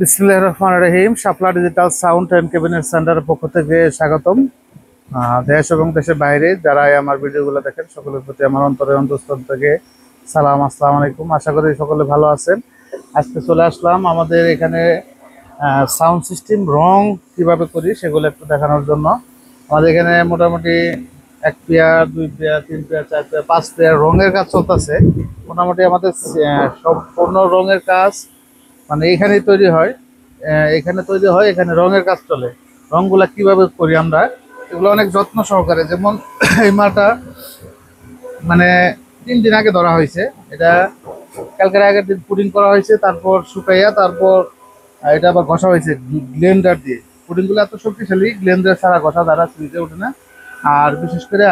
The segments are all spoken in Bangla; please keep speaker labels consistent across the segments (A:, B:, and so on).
A: বিসমিল্লাহির রহমানির রহিম। শাপলা ডিজিটাল সাউন্ড অ্যান্ড ক্যাবিনেট সেন্টারের পক্ষ থেকে স্বাগতম। দেশ এবং দেশের বাইরে যারা আমার ভিডিওগুলো দেখেন সকলের প্রতি আমার অন্তরের অন্তঃস্থল থেকে সালাম, আসসালামু আলাইকুম। আশা করি সকলে ভালো আছেন। আজকে চলে আসলাম আমাদের এখানে সাউন্ড সিস্টেম রং কিভাবে করি সেগুলো একটু দেখানোর জন্য। আমাদের এখানে মোটামুটি 1 pair 2 pair 3 pair 4 pair 5 pair রঙের কাজ চলতেছে। মোটামুটি আমাদের সম্পূর্ণ রঙের কাজ মানে এখানেই তৈরি হয়, এখানে রঙের কাজ চলে। রঙগুলা কিভাবে করি আমরা, এগুলো অনেক যত্ন সহকারে। যেমন এই মালটা মানে 3 দিন আগে ধরা হয়েছে, এটা কালকের আগের দিন পুডিং করা হয়েছে, তারপর শুকাইয়া তারপর এটা আবার ঘষা হয়েছে গ্লেন্ডার দিয়ে। পুডিংগুলো এত শক্তিশালী, গ্লেন্ডার ছাড়া ঘষা দ্বারা ফ্রিজে ওঠে না। আর বিশেষ করে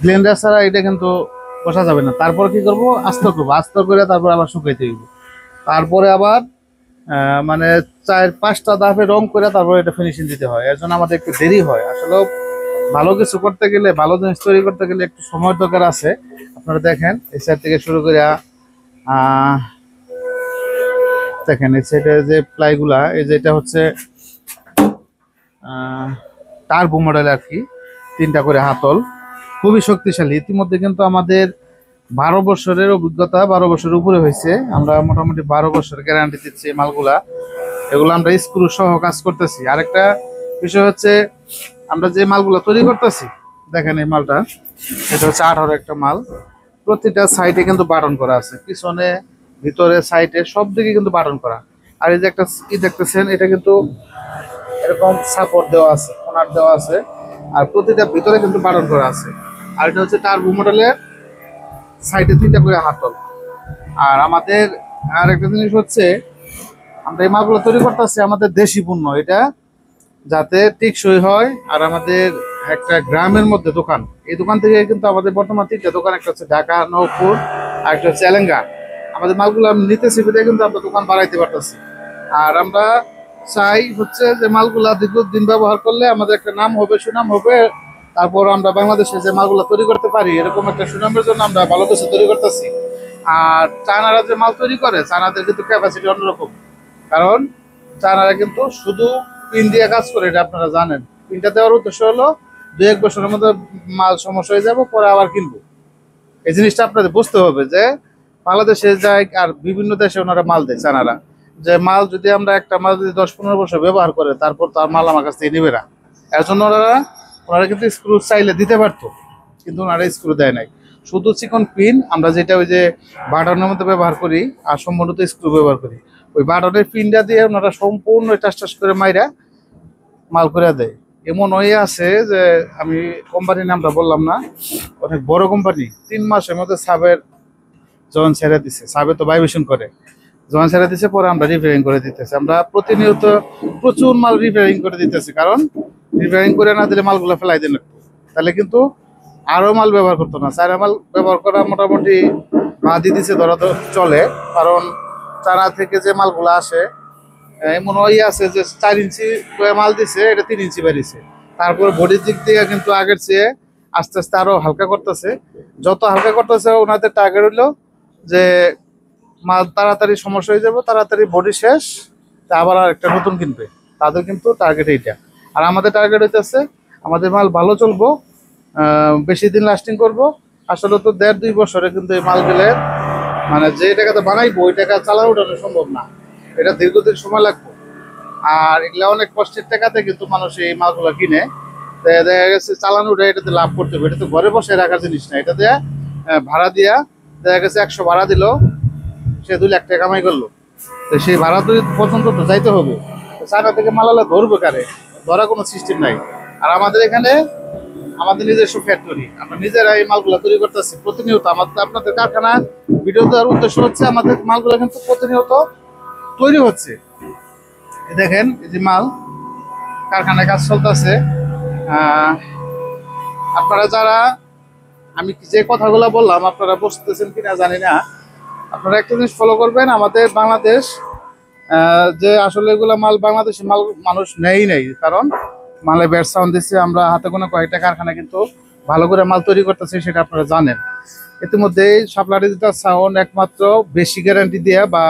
A: গ্লেন্ডার ছাড়া এটা কিন্তু কষা যাবে না। তারপর কি করব, আস্ত করবো, আস্ত করে তারপর আবার শুকাইতে হইব। তারপরে আবার মানে 4-5টা ধাপে রং করে তারপরে এটা ফিনিশিং দিতে হয়। এর জন্য আমাদের একটু দেরি হয়। আসলে ভালো কিছু করতে গেলে, ভালো জিনিস তৈরি করতে গেলে একটু সময় দরকার আছে। আপনারা দেখেন এই সাইড থেকে শুরু করে দেখেন এই সাইডে যে প্লাইগুলা, এই যেটা হচ্ছে টার্বো মডেল আর কি, 3টা করে হাতল, খুবই শক্তিশালী। ইতিমধ্যে কিন্তু আমাদের 12 বছরের অভিজ্ঞতা, 12 বছরের উপরে হয়েছে। আমরা মোটামুটি 12 বছর গ্যারান্টি দিচ্ছি এই মালগুলা। এগুলো আমরা স্ক্রু সহ কাজ করতেছি। আরেকটা বিষয় হচ্ছে, আমরা যে মালগুলো তৈরি করতেছি, দেখেন এই মালটা, এটা হচ্ছে 18 একটা মাল। প্রতিটা সাইডে কিন্তু বাটন করা আছে, পিছনে ভিতরে সাইডে সব দিকে কিন্তু বাটন করা। আর এই যে একটা কি দেখতেছেন, এটা কিন্তু এরকম সাপোর্ট দেওয়া আছে, কর্নার দেওয়া আছে, আর প্রতিটা ভিতরে কিন্তু বাটন করা আছে। আর এটা হচ্ছে টার্বো মডেলের, সাইডে 3টা করে হাতল। আর আমাদের আর একটা জিনিস হচ্ছে, আমরা এই মালগুলো তৈরি করতেছি আমাদের দেশি পণ্য, এটা যাতে টেকসই হয়। আর আমাদের একটা গ্রামের মধ্যে দোকান, এই দোকান থেকে কিন্তু আমাদের বর্তমান 3টা দোকান, একটা হচ্ছে ঢাকা, নওপুর, আর একটা হচ্ছে এলেঙ্গা। আমাদের মালগুলো আমি নিতেছি বিধায় কিন্তু আমরা দোকান বাড়াইতে পারতেছি। আর আমরা চাই হচ্ছে যে মালগুলা দীর্ঘদিন ব্যবহার করলে আমাদের একটা নাম হবে, সুনাম হবে। তারপর আমরা বাংলাদেশে যে মালগুলো তৈরি করতে পারি, এরকম একটা সুনামের জন্য আমরা ভালো কিছু তৈরি করতেছি। আর চায়নারা যে মাল তৈরি করে, চায়নাদের কিন্তু ক্যাপাসিটি অন্যরকম। কারণ চায়নারা কিন্তু শুধু পিন দিয়ে কাজ করে, এটা আপনারা জানেন। পিনটা দেওয়ার উদ্দেশ্য হলো 2-1 বছরের মধ্যে মাল সমস্যা হয়ে যাবে, পরে আবার কিনবো। এই জিনিসটা আপনাদের বুঝতে হবে যে বাংলাদেশে যায় আর বিভিন্ন দেশে ওনারা মাল দেয় চায়নারা, যে মাল যদি আমরা একটা মাল যদি 10-15 বছর ব্যবহার করে, তারপর তার মাল আমার কাছ থেকে নেবে না। এর জন্য ওনারা কিন্তু স্ক্রু চাইলে দিতে পারতো, কিন্তু ওনারা স্ক্রু দেয় নাই। শুধু চিকন পিন, আমরা যেটা ওই যে বাটনের মধ্যে ব্যবহার করি, আর সম্পূর্ণত স্ক্রু ব্যবহার করি। ওই বাটনের পিনটা দিয়ে ওনারা সম্পূর্ণ টাস করে মাইরা মাল করে দেয়। এমন হয়ে আছে যে আমি কোম্পানির নামটা বললাম না, অনেক বড় কোম্পানি 3 মাসের মধ্যে সাবের যখন ছেড়ে দিছে, সাবে তো ভাইব্রেশন করে, যখন ছেড়ে দিছে পরে আমরা রিপেয়ারিং করে দিতেছি। আমরা প্রতিনিয়ত প্রচুর মাল রিপেয়ারিং করে দিতেছি, কারণ রিপেয়ারিং করে না দিলে মালগুলো ফেলাই দিলে তাহলে কিন্তু আরও মাল ব্যবহার করতো না। চায়না মাল ব্যবহার করা মোটামুটি বাদই দিছে ধরা চলে। কারণ চায়না থেকে যে মালগুলো আসে, এমন হয়ে আছে যে 4 ইঞ্চি মাল দিছে, এটা 3 ইঞ্চি বেরিয়েছে। তারপর বডির দিক থেকে কিন্তু আগের চেয়ে আস্তে আস্তে আরো হালকা করতেছে। যত হালকা করতেছে ওনাদের টার্গেট হলো যে মাল তাড়াতাড়ি সমস্যা হয়ে যাবে, তাড়াতাড়ি বডি শেষ, তা আবার আর একটা নতুন কিনবে। তাদের কিন্তু টার্গেট এইটা। আর আমাদের টার্গেট হইতেছে আমাদের মাল ভালো চলবো, বেশি দিন লাস্টিং করব। আসলে তো 1.5-2 বছরে কিন্তু এই মালগুলো মানে যে টাকাতে বানাইবো ওই টাকা চালানো ওঠানো সম্ভব না, এটা দীর্ঘদিন সময় লাগবে। আর এগুলা অনেক কষ্টের টাকাতে কিন্তু মানুষ এই মালগুলো কিনে। দেখা গেছে চালানো ওটা, এটাতে লাভ করতে হবে। এটা তো ঘরে বসে রাখার জিনিস না, এটা দিয়ে ভাড়া দিয়া দেখা গেছে 100 ভাড়া দিল, সে 2 লাখ টাকা কামাই করলো। তো সেই ভাড়া পর্যন্ত তো যাইতে হবে। চায়না থেকে মাল আলা ধরবে কারে, ধরা কোনো সিস্টেম নাই। আর আমাদের এখানে আমাদের নিজস্ব ফ্যাক্টরি, আমরা নিজেরা এই মালগুলো তৈরি করতেছি প্রতিনিয়ত। আমাদের আপনাদের কারখানা ভিডিও দেওয়ার উদ্দেশ্য হচ্ছে আমাদের মালগুলো কিন্তু প্রতিনিয়ত তৈরি হচ্ছে। দেখেন এই যে মাল কারখানায় কাজ চলতেছে। আপনারা যারা আমি যে কথাগুলো বললাম আপনারা বুঝতেছেন কিনা জানি না। আপনারা একটা জিনিস ফলো করবেন, আমাদের বাংলাদেশ যে আসলে এগুলো মাল বাংলাদেশি মাল মানুষ নেই, কারণ মালে ব্যাট সাউন্ড দিচ্ছে। আমরা হাতে কোনো কয়েকটা কারখানা কিন্তু ভালো করে মাল তৈরি করতেছি, সেটা আপনারা জানেন। ইতিমধ্যে শাপলা ডিজিটাল সাউন্ড একমাত্র বেশি গ্যারান্টি দিয়ে বা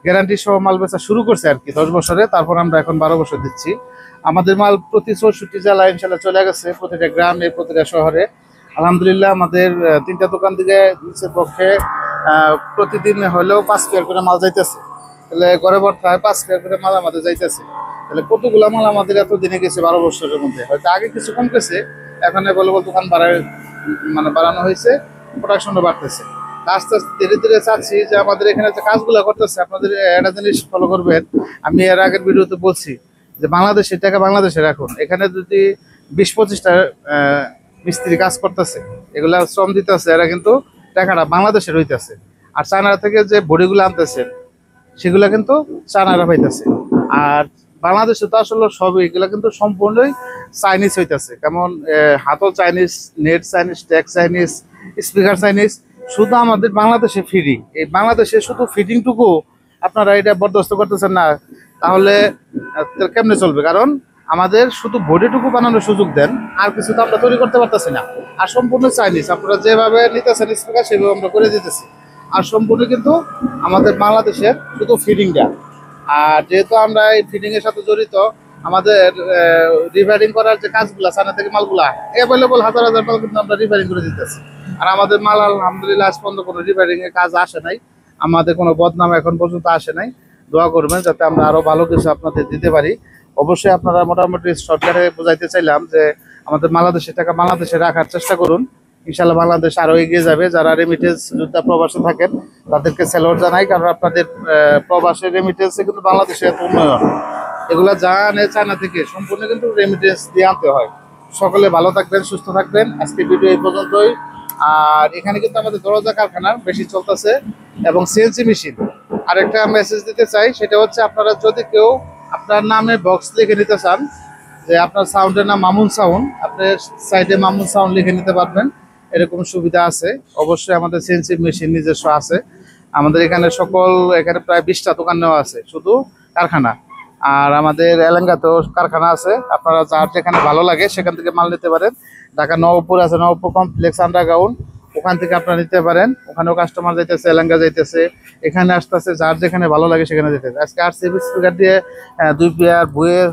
A: গ্যারান্টি সহ মাল বেচা শুরু করছে আর কি 10 বছরে। তারপর আমরা এখন 12 বছর দিচ্ছি। আমাদের মাল প্রতি 64 জেলায় ইনশাল্লাহ চলে গেছে, প্রতিটা গ্রামে, প্রতিটা শহরে। আলহামদুলিল্লাহ আমাদের 3টা দোকান থেকে নিচের পক্ষে প্রতিদিন হলেও 5 পেয়ার করে মাল যাইতেছে। তাহলে ঘরে বর্তায় 5 পেয়ার করে মাল আমাদের যাইতেছে। তাহলে কতগুলো মাল আমাদের এত দিনে গেছে 12 বছরের মধ্যে। হয়তো আগে কিছু কম গেছে, এখন অ্যাভেলেবল দোকান বাড়ানো হয়েছে, প্রোডাকশনও বাড়তেছে। আস্তে আস্তে ধীরে ধীরে চাচ্ছি যে আমাদের এখানে যে কাজগুলো করতেছে, আপনাদের একটা জিনিস ফলো করবেন। আমি এর আগের ভিডিওতে বলছি যে বাংলাদেশের টাকা বাংলাদেশে রাখুন। এখানে যদি 20-25টা মিস্ত্রি কাজ করতেছে, এগুলা শ্রম দিতেছে, এরা কিন্তু টাকাটা বাংলাদেশের হইতেছে। আর চায়না থেকে যে বডিগুলো আনতেছে সেগুলা কিন্তু চায়নারা পাইতেছে। আর বাংলাদেশে তো আসলে সবই এগুলা কিন্তু সম্পূর্ণই চাইনিজ হইতেছে। কেমন হাতল Chinese, net Chinese, tag Chinese, speaker Chinese. শুধু আমাদের বাংলাদেশে ফিটিং, এই বাংলাদেশে শুধু ফিটিংটুকু আপনারা এটা বরদাস্ত করতেছেন না, তাহলে কেমনে চলবে? কারণ আমাদের শুধু বডিটুকু বানানোর সুযোগ দেন, আর কিছু তো আমরা তৈরি করতে পারতেছি না। আর সম্পূর্ণ চাইনিজ, আপনারা যেভাবে নিতেছেন স্পিকার সেভাবে আমরা করে দিতেছি। আর সম্পূর্ণ কিন্তু আমাদের বাংলাদেশের শুধু ফিটিংটা। আর যেহেতু আমরা এই ফিটিংয়ের সাথে জড়িত, আমাদের রিপেয়ারিং করার যে কাজগুলো, চায়না থেকে মালগুলা অ্যাভেলেবল হাজার হাজার মাল কিন্তু আমরা রিপেয়ারিং করে দিতেছি। আর আমাদের মাল আলহামদুলিল্লাহ আজ পর্যন্ত কোনো রিপেয়ারিং এর কাজ আসে নাই, আমাদের কোনো বদনাম এখন পর্যন্ত আসে নাই। দোয়া করবেন যাতে আমরা আরো ভালো কিছু আপনাদের দিতে পারি। অবশ্যই আপনারা মোটামুটি সরকারে বোঝাইতে চাইলাম যে আমাদের বাংলাদেশের টাকা বাংলাদেশে রাখার চেষ্টা করুন। ইনশাল্লাহ বাংলাদেশ আরো এগিয়ে যাবে। যারা রেমিটেন্স যোদ্ধা প্রবাসে থাকেন তাদেরকে স্যালুট জানাই, কারণ আপনাদের প্রবাসের রেমিটেন্সে কিন্তু বাংলাদেশে এত উন্নয়ন, এগুলা জানে চায়না থেকে সম্পূর্ণ কিন্তু রেমিটেন্স দিয়ে আনতে হয়। সকলে ভালো থাকবেন, সুস্থ থাকবেন। আজকে ভিডিও এই পর্যন্তই। আর এখানে কিন্তু আমাদের দরজা কারখানা বেশি চলতেছে এবং সিএনসি মেশিন। আরেকটা মেসেজ দিতে চাই, সেটা হচ্ছে আপনারা যদি কেউ আপনার নামে বক্স লিখে নিতে চান, যে আপনার সাউন্ডের নাম মামুন সাউন্ড, আপনার সাইডে মামুন সাউন্ড লিখে নিতে পারবেন, এরকম সুবিধা আছে। অবশ্যই আমাদের সিএনসি মেশিন নিজস্ব আছে। আমাদের এখানে এখানে প্রায় 20টা দোকান নেওয়া আছে, শুধু কারখানা। আর আমাদের এলাকাতেও কারখানা আছে, আপনারা যার যেখানে ভালো লাগে সেখান থেকে মাল নিতে পারেন। ঢাকা নবপুর আছে, নবপুর কমপ্লেক্স আন্ডারগ্রাউন্ড, ওখান থেকে আপনারা নিতে পারেন। ওখানেও কাস্টমার যাইতেছে, এলাকা যাইতেছে, এখানে আসতেছে, যার যেখানে ভালো লাগে সেখানে যেতেছে। আজকে RCB স্পিকার দিয়ে 2 পেয়ার বইয়ের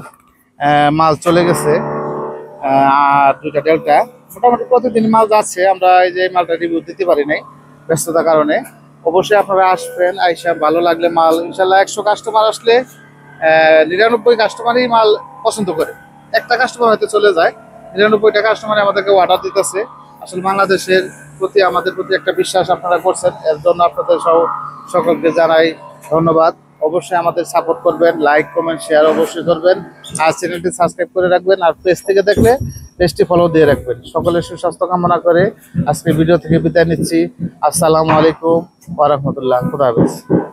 A: মাল চলে গেছে, আর 2টা ডেল্টা। মোটামুটি প্রতিদিন মাল যাচ্ছে। আমরা এই যে মালটা রিভিউ দিতে পারি নাই ব্যস্ততার কারণে। অবশ্যই আপনারা আসবেন, আইসা ভালো লাগলে মাল ইনশাল্লাহ 100 কাস্টমার আসলে 99 কাস্টমারই মাল পছন্দ করে। একটা কাস্টমার হয়তো চলে যায়, 99টা কাস্টমার আমাদেরকে অর্ডার দিতেছে। আসলে বাংলাদেশের প্রতি আমাদের প্রতি একটা বিশ্বাস আপনারা করছেন, এর জন্য আপনাদের সকলকে জানাই ধন্যবাদ। অবশ্যই আমাদের সাপোর্ট করবেন, লাইক কমেন্ট শেয়ার অবশ্যই করবেন। আর চ্যানেলটি সাবস্ক্রাইব করে রাখবেন, আর পেজ থেকে দেখলে পেজটি ফলো দিয়ে রাখবেন। সকলের সুস্বাস্থ্য কামনা করে আজকে ভিডিও থেকে বিদায় নিচ্ছি। আসসালামু আলাইকুম ওয়া রাহমাতুল্লাহ। খুদা হাফেজ।